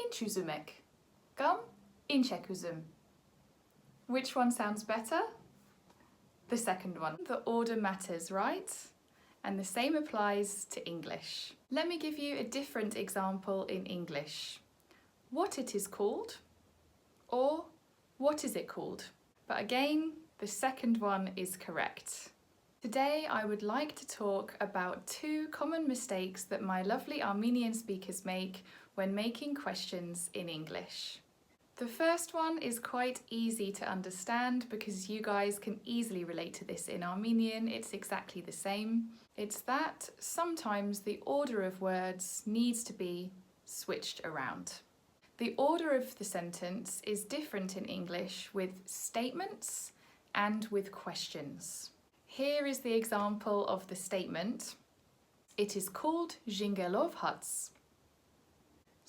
Ինչ ուզում եք? Կամ ինչ եք ուզում? Which one sounds better? The second one. The order matters, right? And the same applies to English. Let me give you a different example in English. What it is called, or what is it called? But again, the second one is correct. Today I would like to talk about two common mistakes that my lovely Armenian speakers make when making questions in English. The first one is quite easy to understand because you guys can easily relate to this in Armenian. It's exactly the same. It's that sometimes the order of words needs to be switched around. The order of the sentence is different in English with statements and with questions. Here is the example of the statement. It is called Zhingelov huts.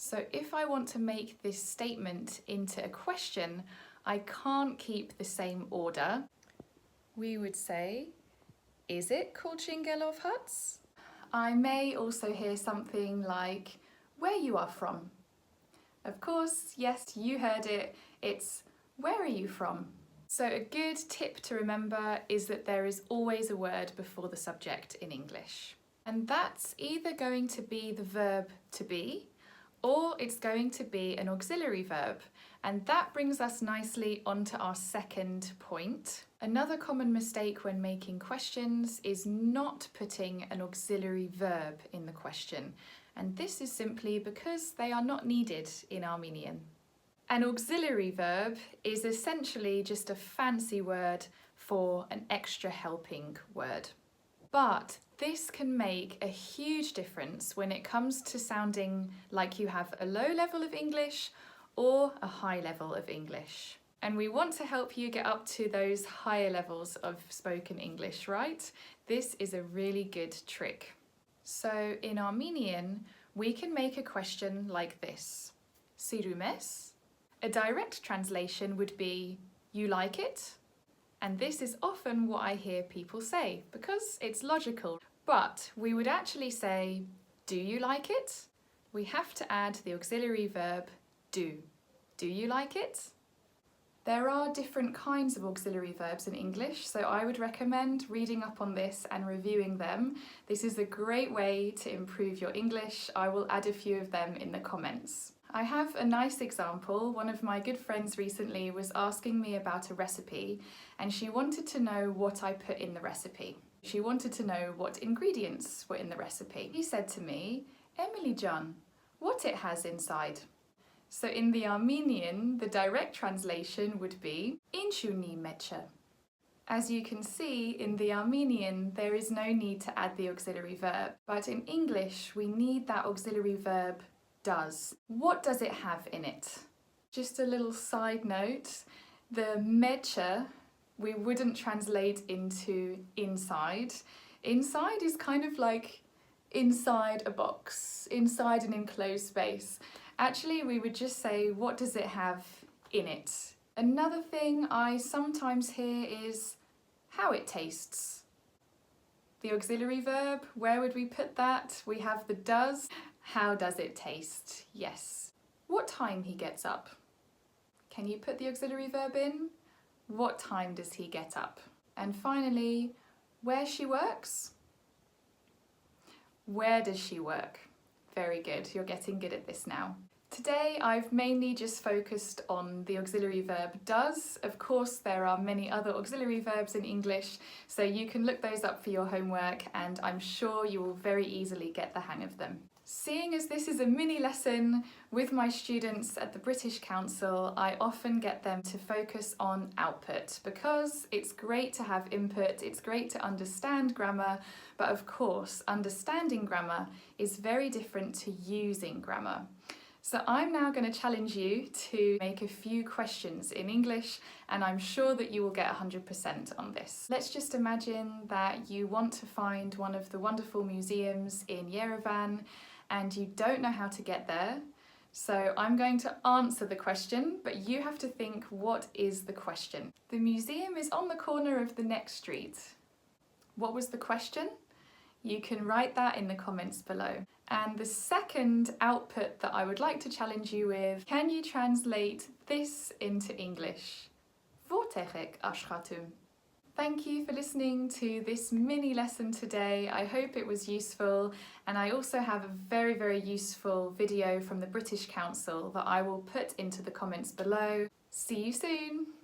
So if I want to make this statement into a question, I can't keep the same order. We would say, is it called Zhingelov huts? I may also hear something like, where you are from. Of course, yes, you heard it. It's, where are you from? So a good tip to remember is that there is always a word before the subject in English. And that's either going to be the verb to be, or it's going to be an auxiliary verb. And that brings us nicely onto our second point. Another common mistake when making questions is not putting an auxiliary verb in the question. And this is simply because they are not needed in Armenian. An auxiliary verb is essentially just a fancy word for an extra helping word. But this can make a huge difference when it comes to sounding like you have a low level of English or a high level of English. And we want to help you get up to those higher levels of spoken English, right? This is a really good trick. So in Armenian, we can make a question like this. Սիրում ես? A direct translation would be, you like it? And this is often what I hear people say because it's logical. But we would actually say, do you like it? We have to add the auxiliary verb do. Do you like it? There are different kinds of auxiliary verbs in English, so I would recommend reading up on this and reviewing them. This is a great way to improve your English. I will add a few of them in the comments. I have a nice example. One of my good friends recently was asking me about a recipe and she wanted to know what I put in the recipe. She wanted to know what ingredients were in the recipe. He said to me, Emily John, what it has inside? So in the Armenian, the direct translation would be Inchuni mecha. As you can see, in the Armenian, there is no need to add the auxiliary verb, but in English, we need that auxiliary verb does. What does it have in it? Just a little side note, the mecha we wouldn't translate into inside. Inside is kind of like inside a box, inside an enclosed space. Actually, we would just say, what does it have in it? Another thing I sometimes hear is how it tastes. The auxiliary verb, where would we put that? We have the does. How does it taste? Yes. What time he gets up? Can you put the auxiliary verb in? What time does he get up? And finally, where she works? Where does she work? Very good, you're getting good at this now. Today I've mainly just focused on the auxiliary verb does. Of course there are many other auxiliary verbs in English, so you can look those up for your homework and I'm sure you will very easily get the hang of them. Seeing as this is a mini lesson with my students at the British Council, I often get them to focus on output because it's great to have input, it's great to understand grammar, but of course understanding grammar is very different to using grammar. So I'm now going to challenge you to make a few questions in English and I'm sure that you will get 100% on this. Let's just imagine that you want to find one of the wonderful museums in Yerevan and you don't know how to get there. So I'm going to answer the question, but you have to think, what is the question? The museum is on the corner of the next street. What was the question? You can write that in the comments below. And the second output that I would like to challenge you with, can you translate this into English? Որտեղ եք աշխատում? Thank you for listening to this mini lesson today. I hope it was useful, and I also have a very useful video from the British Council that I will put into the comments below. See you soon!